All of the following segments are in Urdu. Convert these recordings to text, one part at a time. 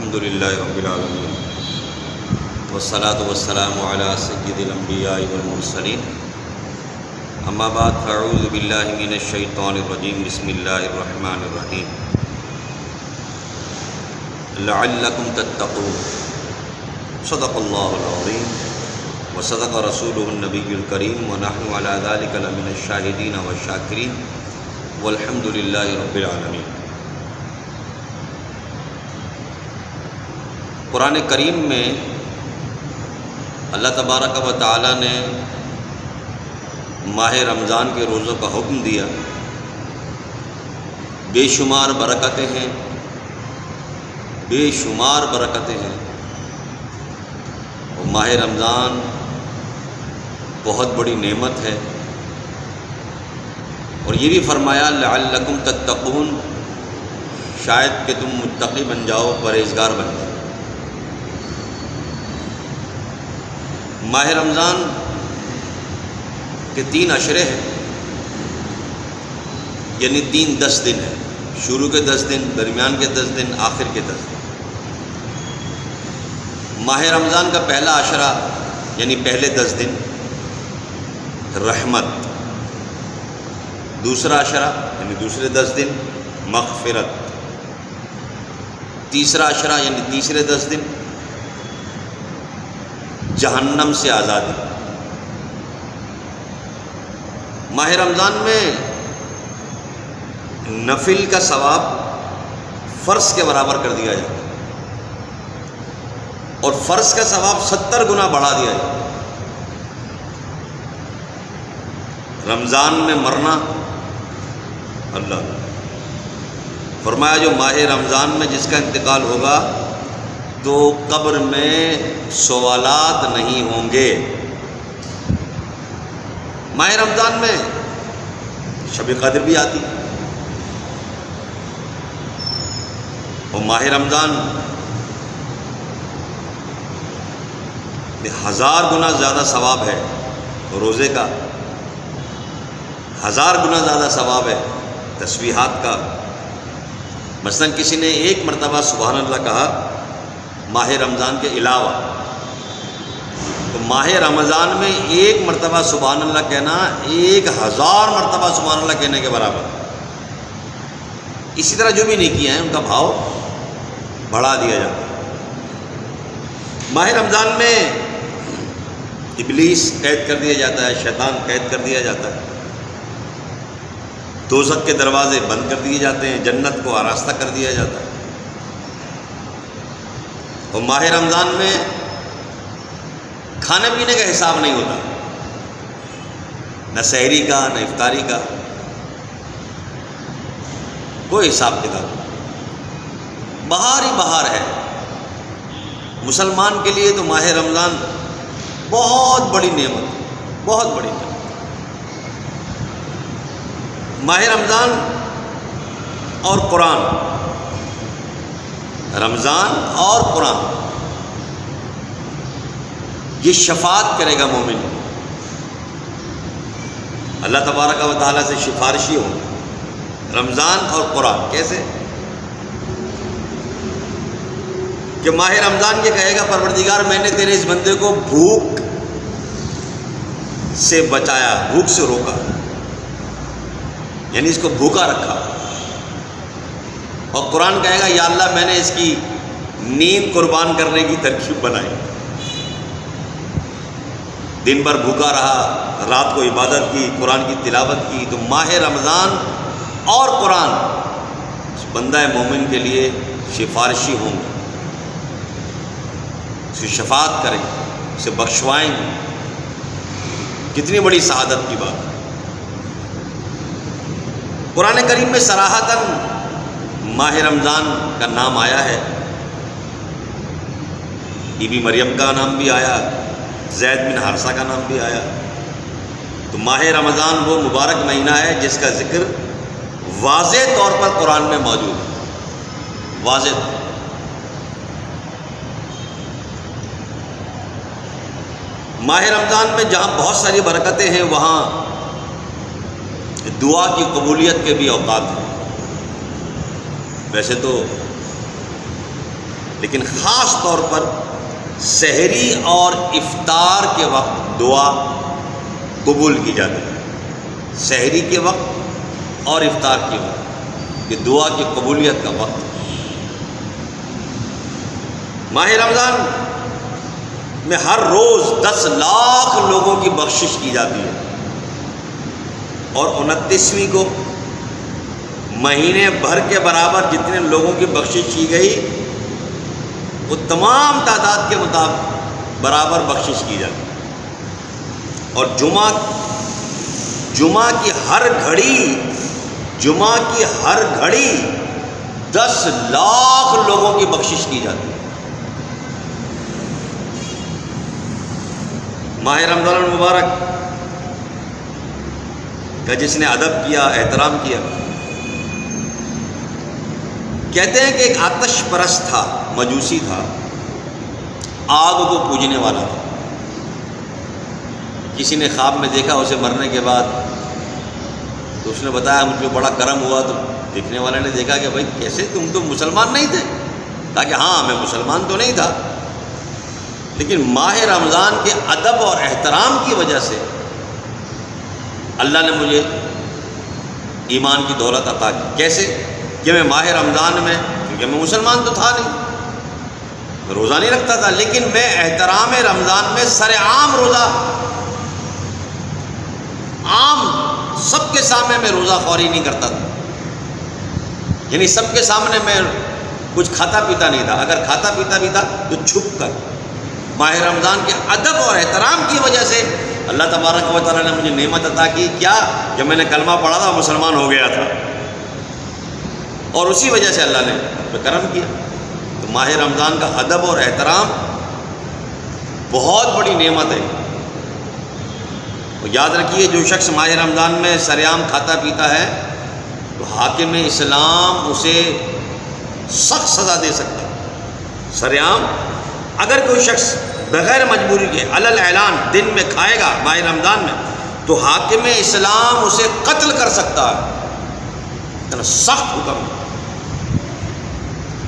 الحمد للہ رب العالمین والصلاة والسلام علی سید الانبیاء والمرسلین اما بعد فاعوذ باللہ من الشیطان الرجیم بسم اللہ الرحمن الرحیم لعلکم تتقون صدق اللہ العظیم وصدق رسولہ النبی الکریم ونحن علی ذلک لمن الشاہدین والشاکرین والحمد للہ رب العالمین۔ قرآن کریم میں اللہ تبارک و تعالیٰ نے ماہ رمضان کے روزوں کا حکم دیا۔ بے شمار برکتیں ہیں، بے شمار برکتیں ہیں، اور ماہ رمضان بہت بڑی نعمت ہے، اور یہ بھی فرمایا لعلکم تتقون، شاید کہ تم متقی بن جاؤ، پرہیزگار بن جاؤ۔ ماہ رمضان کے 3 عشرے ہیں، یعنی 10 دن ہیں، شروع کے 10 دن، درمیان کے 10 دن، آخر کے 10 دن۔ ماہ رمضان کا پہلا عشرہ یعنی پہلے 10 دن رحمت، دوسرا عشرہ یعنی دوسرے 10 دن مغفرت، تیسرا عشرہ یعنی تیسرے 10 دن جہنم سے آزادی۔ ماہ رمضان میں نفل کا ثواب فرض کے برابر کر دیا جاتا ہے، اور فرض کا ثواب 70 گنا بڑھا دیا جاتا ہے۔ رمضان میں مرنا، اللہ فرمایا جو ماہ رمضان میں جس کا انتقال ہوگا تو قبر میں سوالات نہیں ہوں گے۔ ماہ رمضان میں شب قدر بھی آتی، اور ماہ رمضان میں 1000 گنا زیادہ ثواب ہے روزے کا، 1000 گنا زیادہ ثواب ہے تسبیحات کا۔ مثلا کسی نے 1 مرتبہ سبحان اللہ کہا ماہ رمضان کے علاوہ، تو ماہ رمضان میں 1 مرتبہ سبحان اللہ کہنا 1000 مرتبہ سبحان اللہ کہنے کے برابر۔ اسی طرح جو بھی نیکیاں ہیں ان کا بھاؤ بڑھا دیا جاتا ہے۔ ماہ رمضان میں ابلیس قید کر دیا جاتا ہے، شیطان قید کر دیا جاتا ہے، دوزخ کے دروازے بند کر دیے جاتے ہیں، جنت کو آراستہ کر دیا جاتا ہے۔ اور ماہ رمضان میں کھانے پینے کا حساب نہیں ہوتا، نہ سحری کا نہ افطاری کا، کوئی حساب کتاب، بہار ہی بہار ہے۔ مسلمان کے لیے تو ماہ رمضان بہت بڑی نعمت، بہت بڑی نعمت۔ ماہ رمضان اور قرآن، رمضان اور قرآن یہ شفاعت کرے گا مومن، اللہ تبارک و تعالیٰ سے سفارشی ہوں رمضان اور قرآن۔ کیسے کہ ماہ رمضان یہ کہے گا پروردگار میں نے تیرے اس بندے کو بھوک سے بچایا، بھوک سے روکا، یعنی اس کو بھوکا رکھا۔ اور قرآن کہے گا یا اللہ میں نے اس کی نیند قربان کرنے کی ترکیب بنائی، دن بھر بھوکا رہا، رات کو عبادت کی، قرآن کی تلاوت کی۔ تو ماہ رمضان اور قرآن اس بندہ مومن کے لیے سفارشی ہوں گے، اسے شفاعت کریں گے، اسے بخشوائیں گے۔ کتنی بڑی سعادت کی بات ہے۔ قرآن کریم میں صراحتاً ماہ رمضان کا نام آیا ہے، بی بی مریم کا نام بھی آیا، زید بن حارثہ کا نام بھی آیا۔ تو ماہ رمضان وہ مبارک مہینہ ہے جس کا ذکر واضح طور پر قرآن میں موجود ہے، واضح طور پر۔ ماہ رمضان میں جہاں بہت ساری برکتیں ہیں وہاں دعا کی قبولیت کے بھی اوقات ہیں۔ ویسے تو لیکن خاص طور پر سحری اور افطار کے وقت دعا قبول کی جاتی ہے۔ سحری کے وقت اور افطار کے وقت یہ دعا کی قبولیت کا وقت ہے۔ ماہ رمضان میں ہر روز 10 لاکھ لوگوں کی بخشش کی جاتی ہے، اور 29ویں کو مہینے بھر کے برابر جتنے لوگوں کی بخشش کی گئی وہ تمام تعداد کے مطابق برابر بخشش کی جاتی ہے۔ اور جمعہ کی ہر گھڑی 10 لاکھ لوگوں کی بخشش کی جاتی ہے۔ ماہ رمضان المبارک کا جس نے ادب کیا، احترام کیا، کہتے ہیں کہ ایک آتش پرست تھا، مجوسی تھا، آگ کو پوجنے والا تھا۔ کسی نے خواب میں دیکھا اسے مرنے کے بعد، تو اس نے بتایا مجھ پہ بڑا کرم ہوا۔ تو دیکھنے والے نے دیکھا کہ بھائی کیسے، تم تو مسلمان نہیں تھے؟ کہا کہ ہاں میں مسلمان تو نہیں تھا، لیکن ماہ رمضان کے ادب اور احترام کی وجہ سے اللہ نے مجھے ایمان کی دولت عطا کی۔ کیسے کہ میں ماہ رمضان میں، کیونکہ میں مسلمان تو تھا نہیں، میں روزہ نہیں رکھتا تھا، لیکن میں احترام رمضان میں سر عام روزہ، عام سب کے سامنے میں روزہ خوری نہیں کرتا تھا، یعنی سب کے سامنے میں کچھ کھاتا پیتا نہیں تھا۔ اگر کھاتا پیتا بھی تھا تو چھپ کر۔ ماہ رمضان کے ادب اور احترام کی وجہ سے اللہ تبارک و تعالیٰ نے مجھے نعمت عطا کی، کیا کہ میں نے کلمہ پڑھا تھا، مسلمان ہو گیا تھا، اور اسی وجہ سے اللہ نے مجھ پہ کرم کیا۔ تو ماہ رمضان کا ادب اور احترام بہت بڑی نعمت ہے۔ یاد رکھیے، جو شخص ماہ رمضان میں سریعام کھاتا پیتا ہے تو حاکم اسلام اسے سخت سزا دے سکتا ہے۔ سریعام اگر کوئی شخص بغیر مجبوری کے علل اعلان دن میں کھائے گا ماہ رمضان میں، تو حاکم اسلام اسے قتل کر سکتا ہے۔ اتنا سخت حکم،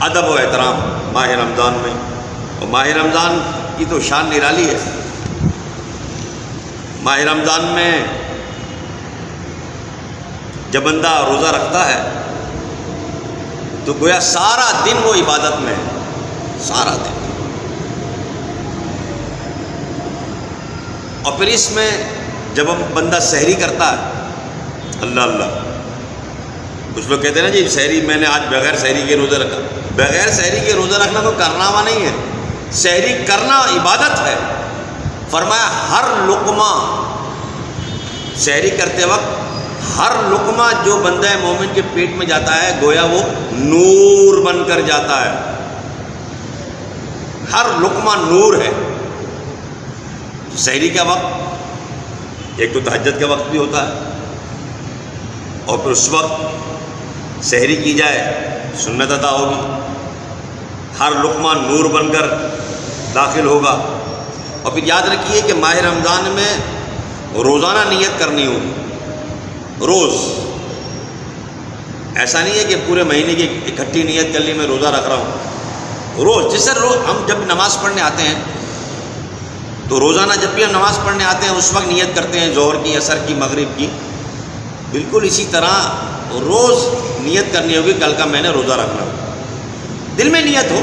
ادب و احترام ماہ رمضان میں۔ اور ماہ رمضان کی تو شان نرالی ہے۔ ماہ رمضان میں جب بندہ روزہ رکھتا ہے تو گویا سارا دن وہ عبادت میں ہے، سارا دن۔ اور پھر اس میں جب ہم بندہ سحری کرتا ہے، اللہ اللہ، کچھ لوگ کہتے ہیں نا جی سحری میں نے آج بغیر سحری کے روزہ رکھا۔ بغیر سحری کے روزہ رکھنا تو کرناوا نہیں ہے، سحری کرنا عبادت ہے۔ فرمایا ہر لقمہ، سحری کرتے وقت ہر لقمہ جو بندہ مومن کے پیٹ میں جاتا ہے گویا وہ نور بن کر جاتا ہے، ہر لقمہ نور ہے۔ سحری کا وقت ایک تو تہجد کا وقت بھی ہوتا ہے، اور پھر اس وقت سحری کی جائے سنت عطا ہوگی، ہر لقمہ نور بن کر داخل ہوگا۔ اور پھر یاد رکھیے کہ ماہ رمضان میں روزانہ نیت کرنی ہوگی، روز، ایسا نہیں ہے کہ پورے مہینے کی اکٹھی نیت کر لی میں روزہ رکھ رہا ہوں۔ روز، جس سے ہم جب نماز پڑھنے آتے ہیں تو روزانہ جب بھی ہم نماز پڑھنے آتے ہیں اس وقت نیت کرتے ہیں ظہر کی، عصر کی، مغرب کی، بالکل اسی طرح روز نیت کرنی ہوگی کل کا میں نے روزہ رکھنا ہے، دل میں نیت ہو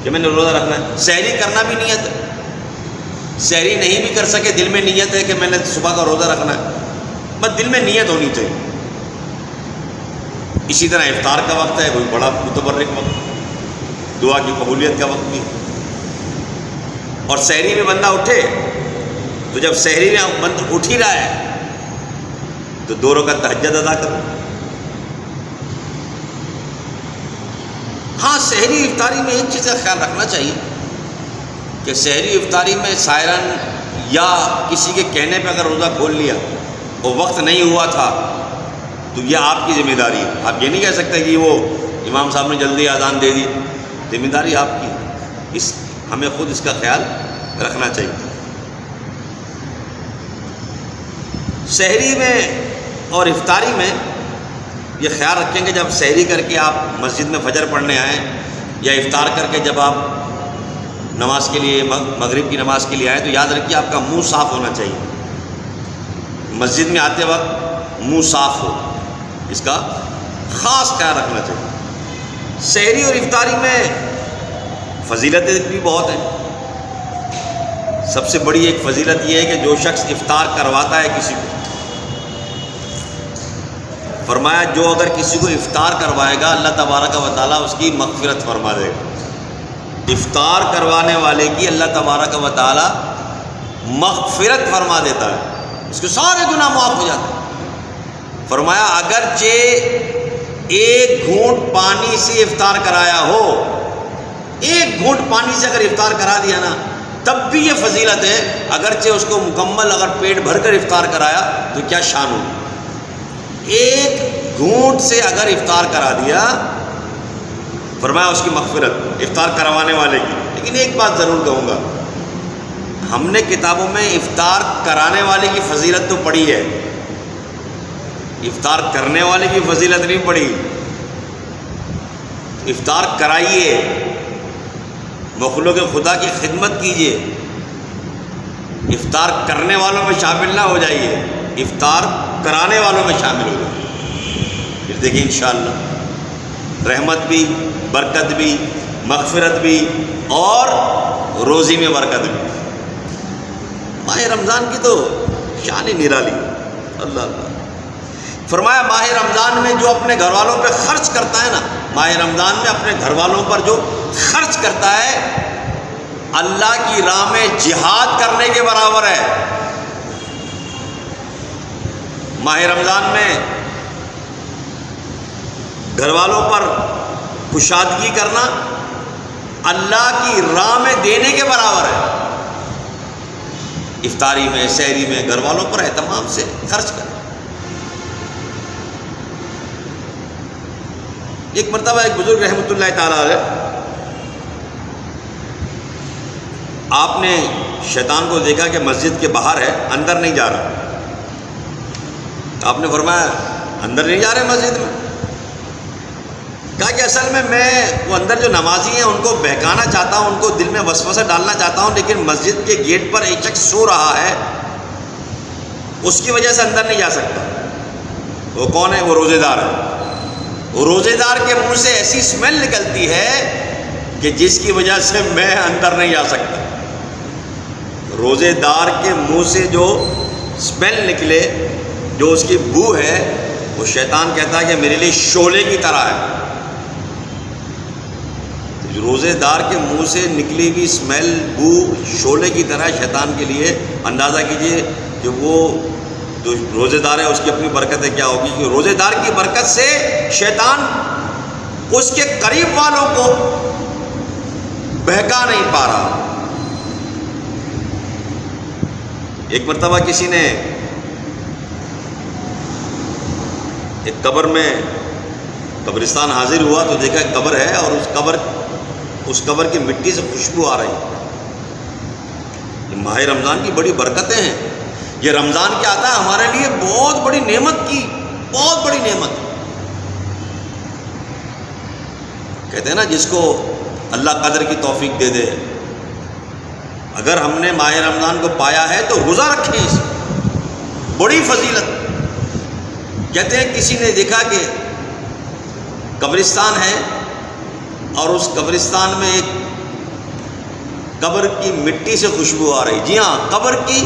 کہ میں نے روزہ رکھنا ہے۔ سحری کرنا بھی نیت ہے، سحری نہیں بھی کر سکے دل میں نیت ہے کہ میں نے صبح کا روزہ رکھنا ہے، بس دل میں نیت ہونی چاہیے۔ اسی طرح افطار کا وقت ہے، کوئی بڑا متبرک وقت، دعا کی قبولیت کا وقت بھی۔ اور سحری میں بندہ اٹھے تو جب سحری میں بندہ اٹھ ہی رہا ہے تو 2 رکعت تہجد ادا کرو۔ ہاں سحری افطاری میں ایک چیز کا خیال رکھنا چاہیے کہ سحری افطاری میں سائرن یا کسی کے کہنے پہ اگر روزہ کھول لیا اور وقت نہیں ہوا تھا تو یہ آپ کی ذمہ داری ہے۔ آپ یہ نہیں کہہ سکتے کہ وہ امام صاحب نے جلدی اذان دے دی، ذمہ داری آپ کی، ہمیں خود اس کا خیال رکھنا چاہیے۔ سحری میں اور افطاری میں یہ خیال رکھیں کہ جب سحری کر کے آپ مسجد میں فجر پڑھنے آئیں یا افطار کر کے جب آپ نماز کے لیے مغرب کی نماز کے لیے آئیں تو یاد رکھیے آپ کا منہ صاف ہونا چاہیے۔ مسجد میں آتے وقت منہ صاف ہو، اس کا خاص خیال رکھنا چاہیے۔ سحری اور افطاری میں فضیلتیں بھی بہت ہیں۔ سب سے بڑی ایک فضیلت یہ ہے کہ جو شخص افطار کرواتا ہے کسی کو، فرمایا جو اگر کسی کو افطار کروائے گا اللہ تبارک و تعالیٰ اس کی مغفرت فرما دے گا۔ افطار کروانے والے کی اللہ تبارک و تعالیٰ مغفرت فرما دیتا ہے، اس کے سارے گناہ معاف ہو جاتے ہیں۔ فرمایا اگرچہ ایک گھونٹ پانی سے افطار کرایا ہو، ایک گھونٹ پانی سے اگر افطار کرا دیا نا تب بھی یہ فضیلت ہے، اگرچہ اس کو مکمل اگر پیٹ بھر کر افطار کرایا تو کیا شان ہو۔ ایک گھونٹ سے اگر افطار کرا دیا، فرمایا اس کی مغفرت افطار کروانے والے کی۔ لیکن ایک بات ضرور کہوں گا، ہم نے کتابوں میں افطار کرانے والے کی فضیلت تو پڑھی ہے، افطار کرنے والے کی فضیلت نہیں پڑھی۔ افطار کرائیے، مخلوق خدا کی خدمت کیجیے، افطار کرنے والوں میں شامل نہ ہو جائیے، افطار کرانے والوں میں شامل ہو جائیے۔ پھر دیکھیں انشاءاللہ رحمت بھی، برکت بھی، مغفرت بھی اور روزی میں برکت بھی۔ ماہ رمضان کی تو شان ہی نرالی، اللہ اللہ۔ فرمایا ماہ رمضان میں جو اپنے گھر والوں پہ خرچ کرتا ہے نا، ماہ رمضان میں اپنے گھر والوں پر جو خرچ کرتا ہے اللہ کی راہ میں جہاد کرنے کے برابر ہے۔ ماہ رمضان میں گھر والوں پر کشادگی کرنا اللہ کی راہ میں دینے کے برابر ہے۔ افطاری میں، سحری میں گھر والوں پر اہتمام سے خرچ کرنا۔ ایک مرتبہ ایک بزرگ رحمۃ اللہ تعالیٰ علیہ، آپ نے شیطان کو دیکھا کہ مسجد کے باہر ہے، اندر نہیں جا رہا۔ آپ نے فرمایا اندر نہیں جا رہے مسجد میں؟ کہا کہ اصل میں وہ اندر جو نمازی ہیں ان کو بہکانا چاہتا ہوں، ان کو دل میں وسوسہ ڈالنا چاہتا ہوں، لیکن مسجد کے گیٹ پر ایک شخص سو رہا ہے، اس کی وجہ سے اندر نہیں جا سکتا۔ وہ کون ہے؟ وہ روزے دار ہے۔ روزے دار کے منہ سے ایسی اسمیل نکلتی ہے کہ جس کی وجہ سے میں اندر نہیں جا سکتا۔ روزے دار کے منہ سے جو اسمیل نکلے، جو اس کی بو ہے، وہ شیطان کہتا ہے کہ میرے لیے شعلے کی طرح ہے۔ روزے دار کے منہ سے نکلی ہوئی اسمیل، بو شعلے کی طرح شیطان کے لیے۔ اندازہ کیجئے کہ وہ جو روزے دار ہے اس کی اپنی برکتیں کیا ہوگی، کہ روزے دار کی برکت سے شیطان اس کے قریب والوں کو بہکا نہیں پا رہا۔ ایک مرتبہ کسی نے ایک قبر میں قبرستان حاضر ہوا تو دیکھا ایک قبر ہے اور اس قبر کی مٹی سے خوشبو آ رہی۔ یہ ماہ رمضان کی بڑی برکتیں ہیں۔ یہ رمضان کیا آتا ہے ہمارے لیے بہت بڑی نعمت کی، بہت بڑی نعمت۔ کہتے ہیں نا جس کو اللہ قدر کی توفیق دے دے، اگر ہم نے ماہ رمضان کو پایا ہے تو روزہ رکھیں، اس بڑی فضیلت۔ کہتے ہیں کسی نے دیکھا کہ قبرستان ہے اور اس قبرستان میں ایک قبر کی مٹی سے خوشبو آ رہی۔ جی ہاں، قبر کی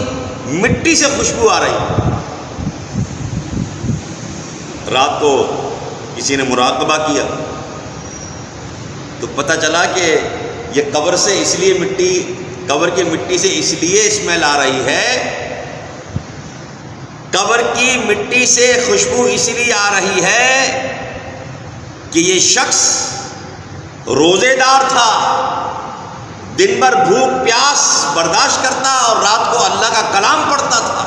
مٹی سے خوشبو آ رہی۔ رات کو کسی نے مراقبہ کیا تو پتہ چلا کہ یہ قبر سے اس لیے قبر کی مٹی سے اس لیے اسمیل آ رہی ہے، قبر کی مٹی سے خوشبو اس لیے آ رہی ہے کہ یہ شخص روزے دار تھا، دن بھر بھوک پیاس برداشت کرتا اور رات کو اللہ کا کلام پڑھتا تھا۔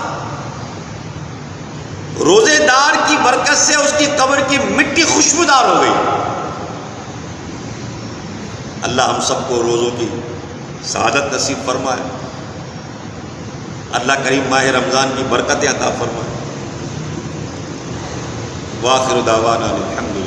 روزے دار کی برکت سے اس کی قبر کی مٹی خوشبودار ہو گئی۔ اللہ ہم سب کو روزوں کی سعادت نصیب فرمائے، اللہ کریم ماہ رمضان کی برکتیں عطا فرمائے۔ وآخر دعوانا الحمد